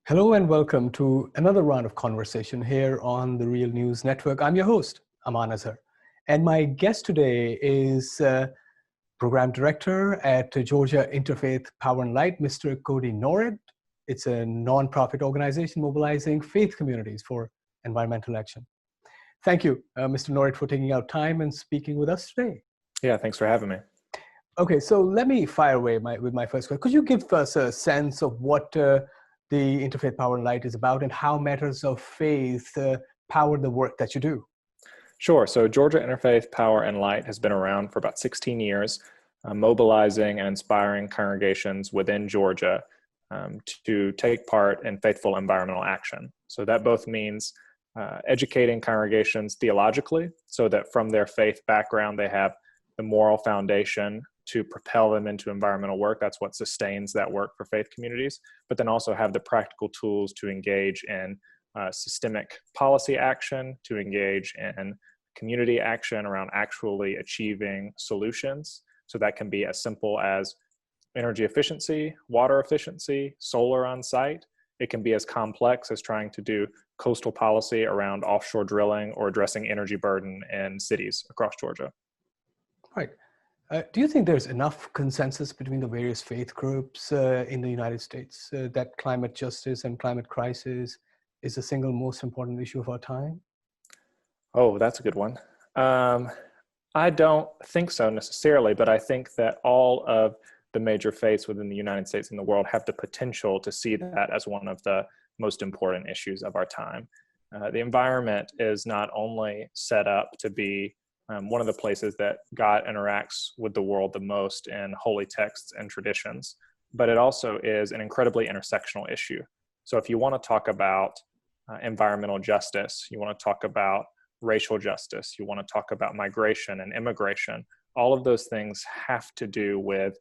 Hello and welcome to another round of conversation here on the Real News Network. I'm your host, Aman Azhar. And my guest today is Program Director at Georgia Interfaith Power and Light, Mr. Cody Norred. It's a nonprofit organization mobilizing faith communities for environmental action. Thank you, Mr. Norred, for taking out time and speaking with us today. Yeah, thanks for having me. Okay, so let me fire away with my first question. Could you give us a sense of what the Interfaith Power and Light is about and how matters of faith power the work that you do? Sure. So Georgia Interfaith Power and Light has been around for about 16 years, mobilizing and inspiring congregations within Georgia to take part in faithful environmental action. So that both means educating congregations theologically so that from their faith background, they have the moral foundation to propel them into environmental work. That's what sustains that work for faith communities, but then also have the practical tools to engage in systemic policy action, to engage in community action around actually achieving solutions. So that can be as simple as energy efficiency, water efficiency, solar on site. It can be as complex as trying to do coastal policy around offshore drilling or addressing energy burden in cities across Georgia. Right. Do you think there's enough consensus between the various faith groups in the United States that climate justice and climate crisis is the single most important issue of our time? Oh, that's a good one. I don't think so necessarily, but I think that all of the major faiths within the United States and the world have the potential to see that as one of the most important issues of our time. The environment is not only set up to be one of the places that God interacts with the world the most in holy texts and traditions, but it also is an incredibly intersectional issue. So if you want to talk about environmental justice, you want to talk about racial justice, you want to talk about migration and immigration, all of those things have to do with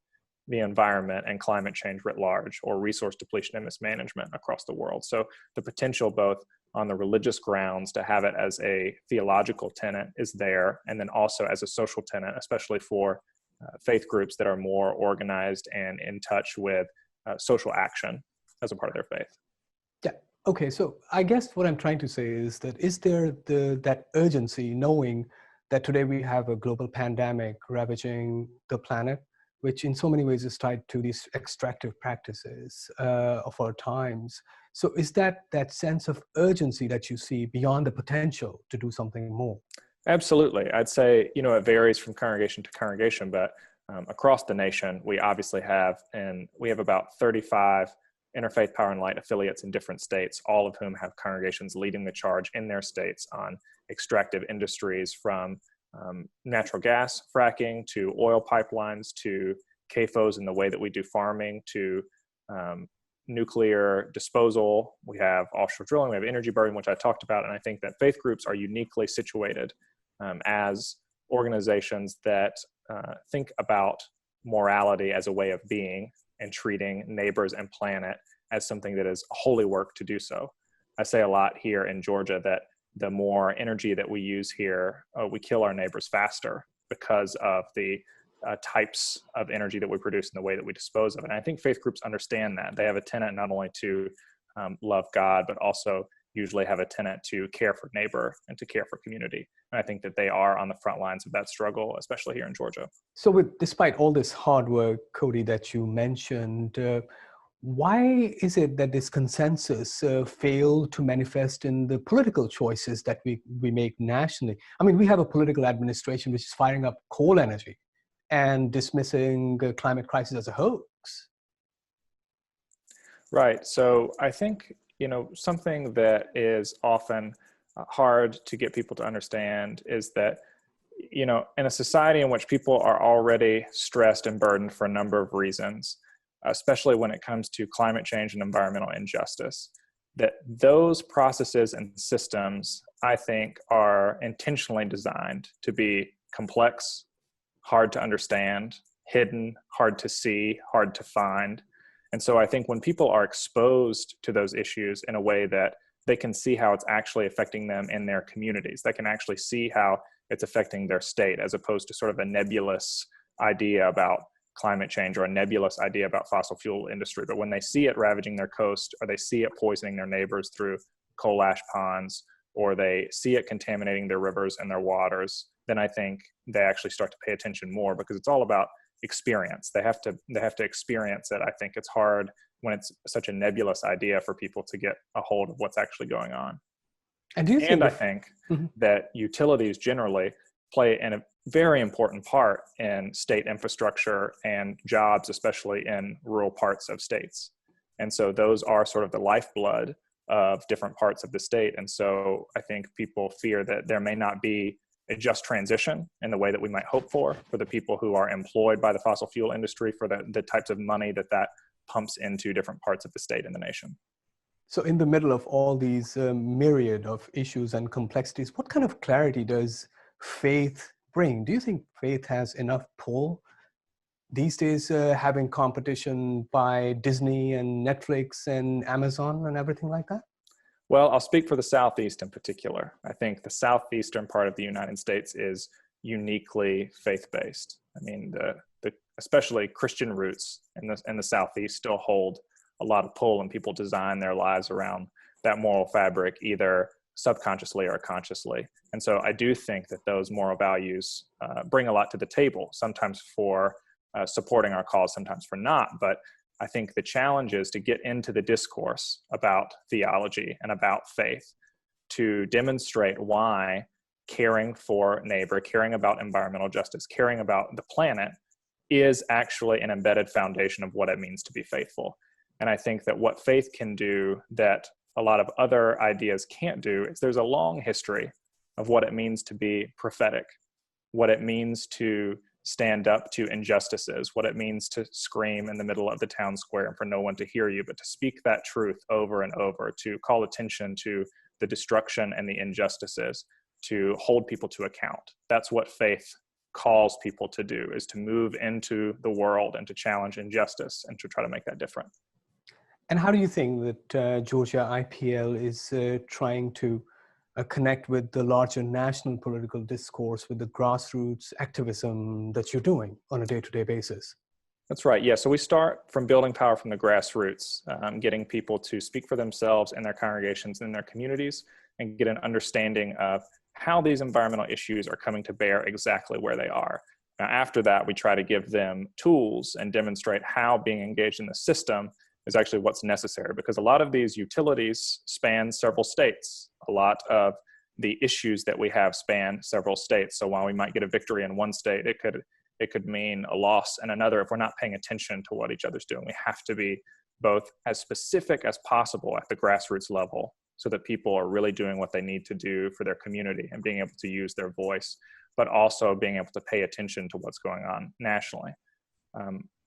the environment and climate change writ large, or resource depletion and mismanagement across the world. So the potential both on the religious grounds to have it as a theological tenet is there, and then also as a social tenet, especially for faith groups that are more organized and in touch with social action as a part of their faith. Yeah. Okay. So I guess what I'm trying to say is that is there that urgency, knowing that today we have a global pandemic ravaging the planet, which in so many ways is tied to these extractive practices of our times. So is that sense of urgency that you see beyond the potential to do something more? Absolutely. I'd say, it varies from congregation to congregation, but across the nation, we obviously have about 35 Interfaith Power and Light affiliates in different states, all of whom have congregations leading the charge in their states on extractive industries, from natural gas fracking to oil pipelines to CAFOs in the way that we do farming to nuclear disposal. We have offshore drilling, we have energy burden, which I talked about. And I think that faith groups are uniquely situated as organizations that think about morality as a way of being and treating neighbors and planet as something that is holy work to do so. I say a lot here in Georgia that the more energy that we use here, we kill our neighbors faster because of the types of energy that we produce and the way that we dispose of it. And I think faith groups understand that. They have a tenet not only to love God, but also usually have a tenet to care for neighbor and to care for community. And I think that they are on the front lines of that struggle, especially here in Georgia. So despite all this hard work, Cody, that you mentioned, why is it that this consensus failed to manifest in the political choices that we make nationally? I mean, we have a political administration which is firing up coal energy and dismissing the climate crisis as a hoax. Right. So I think, something that is often hard to get people to understand is that, in a society in which people are already stressed and burdened for a number of reasons, especially when it comes to climate change and environmental injustice, that those processes and systems, I think, are intentionally designed to be complex, hard to understand, hidden, hard to see, hard to find. And so I think when people are exposed to those issues in a way that they can see how it's actually affecting them in their communities, they can actually see how it's affecting their state, as opposed to sort of a nebulous idea about climate change or a nebulous idea about fossil fuel industry. But when they see it ravaging their coast, or they see it poisoning their neighbors through coal ash ponds, or they see it contaminating their rivers and their waters, then I think they actually start to pay attention more, because it's all about experience. They have to experience it. I think it's hard when it's such a nebulous idea for people to get a hold of what's actually going on. And do you think I think that utilities generally play a very important part in state infrastructure and jobs, especially in rural parts of states. And so those are sort of the lifeblood of different parts of the state. And so I think people fear that there may not be a just transition in the way that we might hope for the people who are employed by the fossil fuel industry, for the types of money that pumps into different parts of the state and the nation. So in the middle of all these myriad of issues and complexities, what kind of clarity does faith bring? Do you think faith has enough pull these days, having competition by Disney and Netflix and Amazon and everything like that? Well, I'll speak for the Southeast in particular. I think the southeastern part of the United States is uniquely faith-based. I mean, the especially Christian roots in the Southeast still hold a lot of pull, and people design their lives around that moral fabric, either subconsciously or consciously. And so I do think that those moral values bring a lot to the table, sometimes for supporting our cause, sometimes for not. But I think the challenge is to get into the discourse about theology and about faith, to demonstrate why caring for neighbor, caring about environmental justice, caring about the planet is actually an embedded foundation of what it means to be faithful. And I think that what faith can do that a lot of other ideas can't do is there's a long history of what it means to be prophetic, what it means to stand up to injustices, what it means to scream in the middle of the town square and for no one to hear you, but to speak that truth over and over, to call attention to the destruction and the injustices, to hold people to account. That's what faith calls people to do, is to move into the world and to challenge injustice and to try to make that different. And how do you think that Georgia IPL is trying to connect with the larger national political discourse, with the grassroots activism that you're doing on a day-to-day basis? That's right. Yeah. So we start from building power from the grassroots, getting people to speak for themselves in their congregations, in their communities, and get an understanding of how these environmental issues are coming to bear exactly where they are. Now, after that, we try to give them tools and demonstrate how being engaged in the system is actually what's necessary, because a lot of these utilities span several states. A lot of the issues that we have span several states. So while we might get a victory in one state, it could mean a loss in another if we're not paying attention to what each other's doing. We have to be both as specific as possible at the grassroots level so that people are really doing what they need to do for their community and being able to use their voice, but also being able to pay attention to what's going on nationally.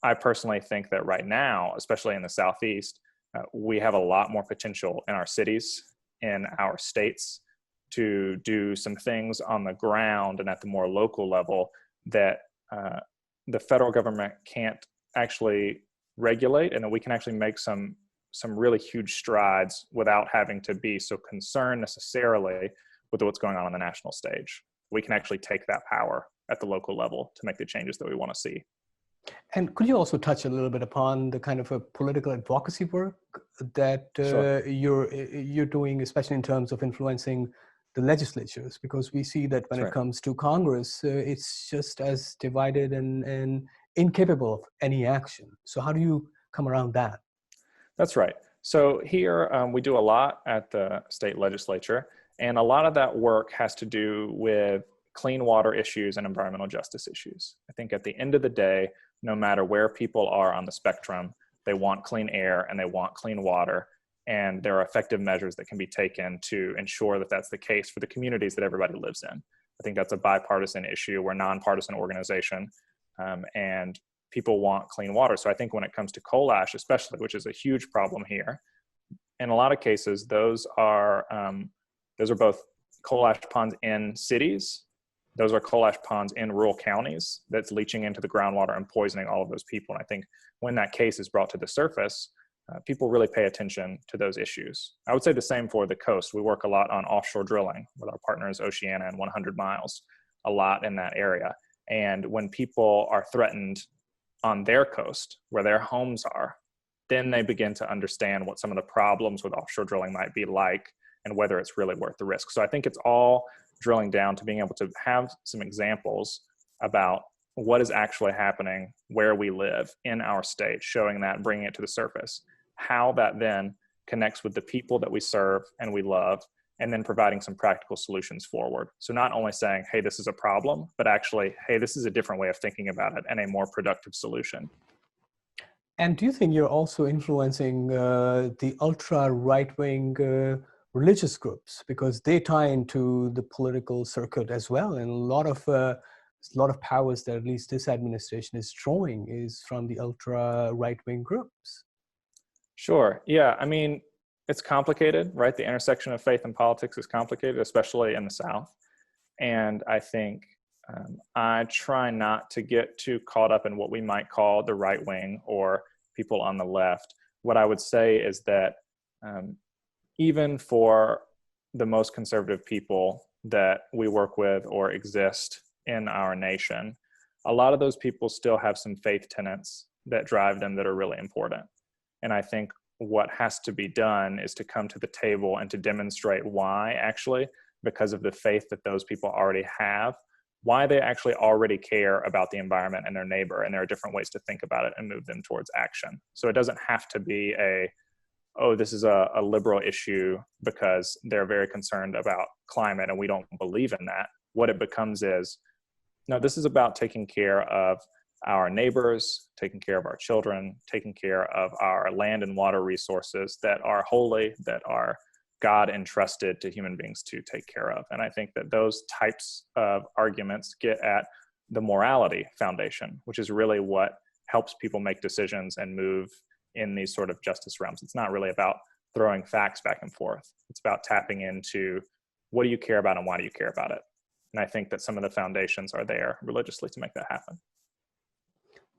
I personally think that right now, especially in the Southeast, we have a lot more potential in our cities, in our states, to do some things on the ground and at the more local level that the federal government can't actually regulate, and that we can actually make some really huge strides without having to be so concerned necessarily with what's going on the national stage. We can actually take that power at the local level to make the changes that we want to see. And could you also touch a little bit upon the kind of a political advocacy work that Sure. you're doing, especially in terms of influencing the legislatures? Because we see that when it comes to Congress, it's just as divided and incapable of any action. So how do you come around that? That's right. So here we do a lot at the state legislature, and a lot of that work has to do with clean water issues and environmental justice issues. I think at the end of the day, no matter where people are on the spectrum, they want clean air and they want clean water, and there are effective measures that can be taken to ensure that that's the case for the communities that everybody lives in. I think that's a bipartisan issue. We're a nonpartisan organization, and people want clean water. So I think when it comes to coal ash, especially, which is a huge problem here, in a lot of cases, those are both coal ash ponds in cities. Those are coal ash ponds in rural counties that's leaching into the groundwater and poisoning all of those people. And I think when that case is brought to the surface, people really pay attention to those issues. I would say the same for the coast. We work a lot on offshore drilling with our partners, Oceana and 100 Miles, a lot in that area. And when people are threatened on their coast where their homes are, then they begin to understand what some of the problems with offshore drilling might be like and whether it's really worth the risk. So I think it's all drilling down to being able to have some examples about what is actually happening where we live in our state, showing that, bringing it to the surface, how that then connects with the people that we serve and we love, and then providing some practical solutions forward. So not only saying, hey, this is a problem, but actually, hey, this is a different way of thinking about it and a more productive solution. And do you think you're also influencing the ultra right-wing religious groups, because they tie into the political circuit as well, and a lot of powers that at least this administration is drawing is from the ultra right-wing groups? Sure. Yeah. I mean, it's complicated, right? The intersection of faith and politics is complicated, especially in the South. And I think I try not to get too caught up in what we might call the right wing or people on the left. What I would say is that even for the most conservative people that we work with or exist in our nation, a lot of those people still have some faith tenets that drive them that are really important. And I think what has to be done is to come to the table and to demonstrate why, actually, because of the faith that those people already have, why they actually already care about the environment and their neighbor. And there are different ways to think about it and move them towards action. So it doesn't have to be this is a liberal issue because they're very concerned about climate and we don't believe in that. What it becomes is, no, this is about taking care of our neighbors, taking care of our children, taking care of our land and water resources that are holy, that are God entrusted to human beings to take care of. And I think that those types of arguments get at the morality foundation, which is really what helps people make decisions and move in these sort of justice realms. It's not really about throwing facts back and forth. It's about tapping into what do you care about and why do you care about it? And I think that some of the foundations are there religiously to make that happen.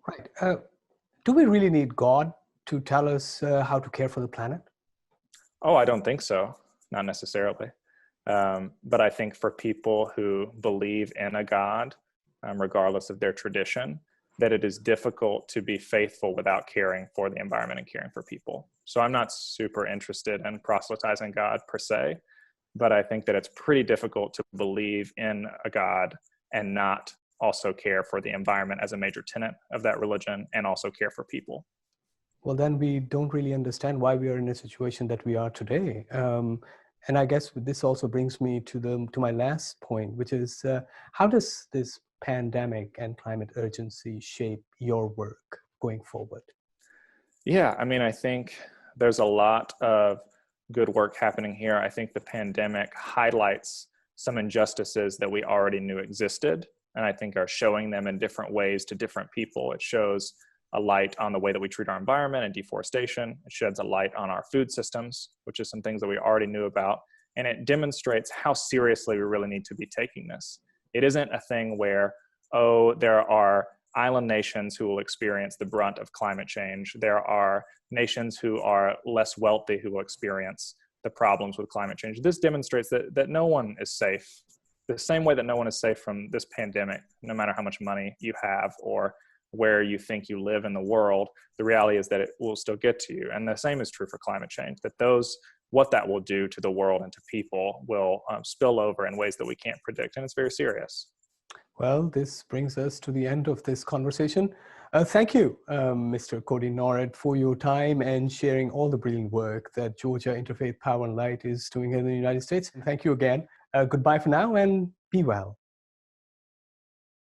Right. Do we really need God to tell us how to care for the planet? Oh, I don't think so. Not necessarily. But I think for people who believe in a God, regardless of their tradition, that it is difficult to be faithful without caring for the environment and caring for people. So I'm not super interested in proselytizing God per se, but I think that it's pretty difficult to believe in a God and not also care for the environment as a major tenet of that religion and also care for people. Well, then we don't really understand why we are in a situation that we are today. And I guess this also brings me to my last point, which is how does this pandemic and climate urgency shape your work going forward? Yeah, I mean, I think there's a lot of good work happening here. I think the pandemic highlights some injustices that we already knew existed, and I think are showing them in different ways to different people. It shows a light on the way that we treat our environment and deforestation. It sheds a light on our food systems, which is some things that we already knew about. And it demonstrates how seriously we really need to be taking this. It isn't a thing where, there are island nations who will experience the brunt of climate change. There are nations who are less wealthy who will experience the problems with climate change. This demonstrates that no one is safe. The same way that no one is safe from this pandemic, no matter how much money you have or where you think you live in the world, the reality is that it will still get to you. And the same is true for climate change, that what that will do to the world and to people will spill over in ways that we can't predict. And it's very serious. Well, this brings us to the end of this conversation. Thank you, Mr. Cody Norred, for your time and sharing all the brilliant work that Georgia Interfaith Power and Light is doing here in the United States. And thank you again. Goodbye for now and be well.